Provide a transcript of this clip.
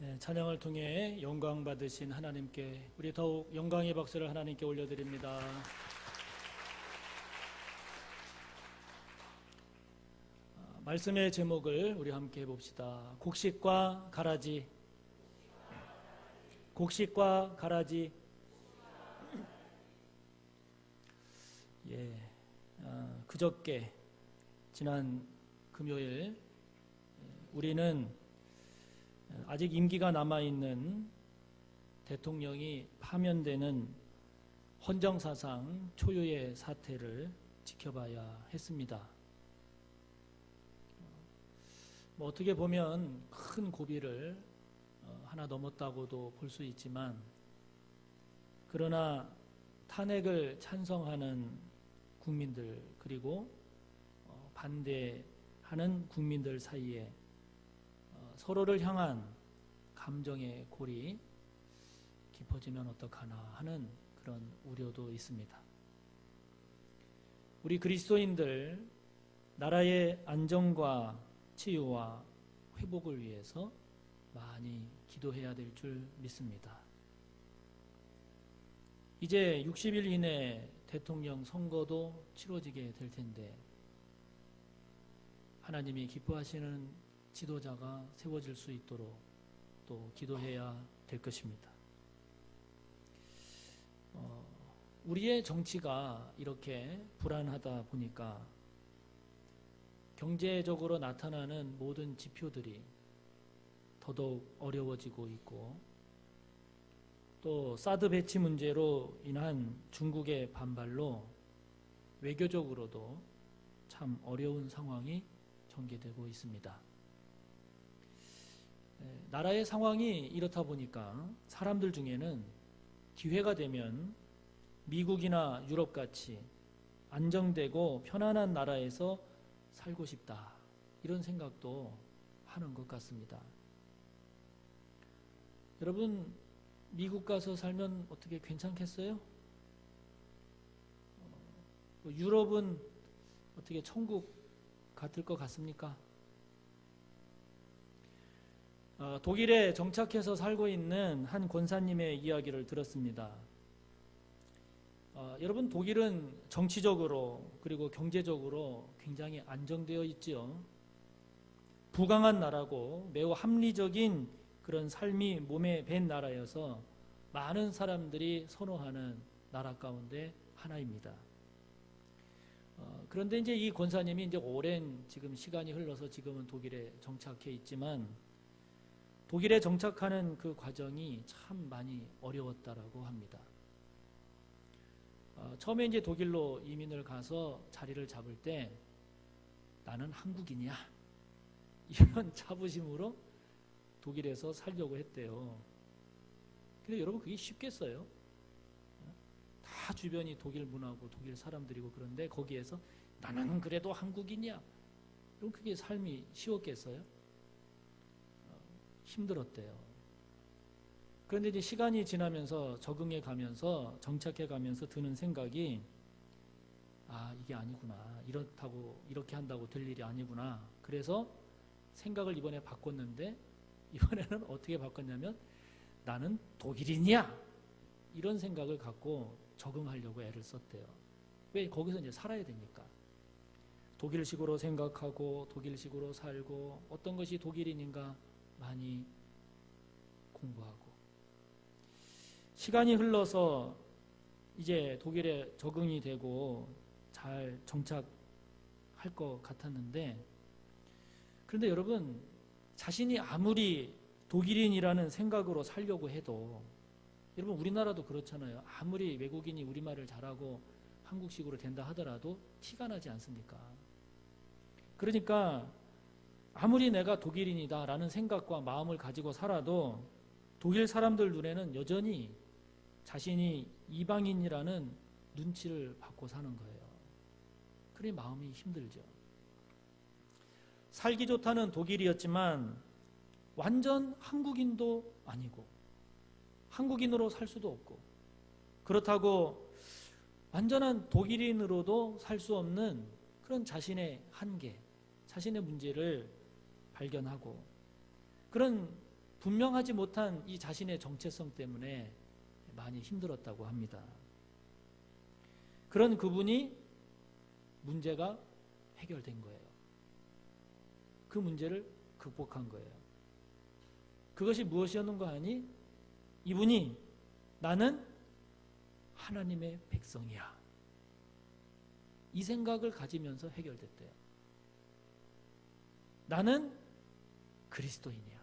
네, 찬양을 통해 영광 받으신 하나님께 우리 더욱 영광의 박수를 하나님께 올려드립니다. 말씀의 제목을 우리 함께 해봅시다. 곡식과 가라지. 곡식과 가라지. 그저께 지난 금요일 우리는 아직 임기가 남아있는 대통령이 파면되는 헌정사상 초유의 사태를 지켜봐야 했습니다. 어떻게 보면 큰 고비를 하나 넘었다고도 볼 수 있지만, 그러나 탄핵을 찬성하는 국민들 그리고 반대하는 국민들 사이에 서로를 향한 감정의 골이 깊어지면 어떡하나 하는 그런 우려도 있습니다. 우리 그리스도인들 나라의 안정과 치유와 회복을 위해서 많이 기도해야 될 줄 믿습니다. 이제 60일 이내 대통령 선거도 치러지게 될 텐데 하나님이 기뻐하시는 지도자가 세워질 수 있도록 또 기도해야 될 것입니다. 우리의 정치가 이렇게 불안하다 보니까 경제적으로 나타나는 모든 지표들이 더더욱 어려워지고 있고, 또 사드 배치 문제로 인한 중국의 반발로 외교적으로도 참 어려운 상황이 전개되고 있습니다. 나라의 상황이 이렇다 보니까 사람들 중에는 기회가 되면 미국이나 유럽같이 안정되고 편안한 나라에서 살고 싶다, 이런 생각도 하는 것 같습니다. 여러분, 미국 가서 살면 어떻게 괜찮겠어요? 유럽은 어떻게 천국 같을 것 같습니까? 독일에 정착해서 살고 있는 한 권사님의 이야기를 들었습니다. 여러분, 독일은 정치적으로 그리고 경제적으로 굉장히 안정되어 있지요. 부강한 나라고 매우 합리적인 그런 삶이 몸에 밴 나라여서 많은 사람들이 선호하는 나라 가운데 하나입니다. 그런데 이제 이 권사님이 이제 오랜 지금 시간이 흘러서 지금은 독일에 정착해 있지만, 독일에 정착하는 그 과정이 참 많이 어려웠다라고 합니다. 처음에 이제 독일로 이민을 가서 자리를 잡을 때 나는 한국인이야, 이런 자부심으로 독일에서 살려고 했대요. 근데 여러분, 그게 쉽겠어요? 다 주변이 독일 문화고 독일 사람들이고 그런데 거기에서 나는 그래도 한국인이야, 그럼 그게 삶이 쉬웠겠어요? 힘들었대요. 그런데 이제 시간이 지나면서 적응해 가면서 정착해 가면서 드는 생각이, 이게 아니구나, 이렇다고 이렇게 한다고 될 일이 아니구나. 그래서 생각을 이번에 바꿨는데, 이번에는 어떻게 바꿨냐면 나는 독일인이야, 이런 생각을 갖고 적응하려고 애를 썼대요. 왜? 거기서 이제 살아야 되니까. 독일식으로 생각하고 독일식으로 살고, 어떤 것이 독일인인가 많이 공부하고. 시간이 흘러서 이제 독일에 적응이 되고 잘 정착할 것 같았는데, 그런데 여러분, 자신이 아무리 독일인이라는 생각으로 살려고 해도, 여러분 우리나라도 그렇잖아요. 아무리 외국인이 우리말을 잘하고 한국식으로 된다 하더라도 티가 나지 않습니까? 그러니까 아무리 내가 독일인이다 라는 생각과 마음을 가지고 살아도 독일 사람들 눈에는 여전히 자신이 이방인이라는 눈치를 받고 사는 거예요. 그래 마음이 힘들죠. 살기 좋다는 독일이었지만 완전 한국인도 아니고 한국인으로 살 수도 없고, 그렇다고 완전한 독일인으로도 살 수 없는 그런 자신의 한계, 자신의 문제를 발견하고, 그런 분명하지 못한 이 자신의 정체성 때문에 많이 힘들었다고 합니다. 그런 그분이 문제가 해결된 거예요. 그 문제를 극복한 거예요. 그것이 무엇이었는가 하니 이분이 나는 하나님의 백성이야. 이 생각을 가지면서 해결됐대요. 나는 그리스도인이야.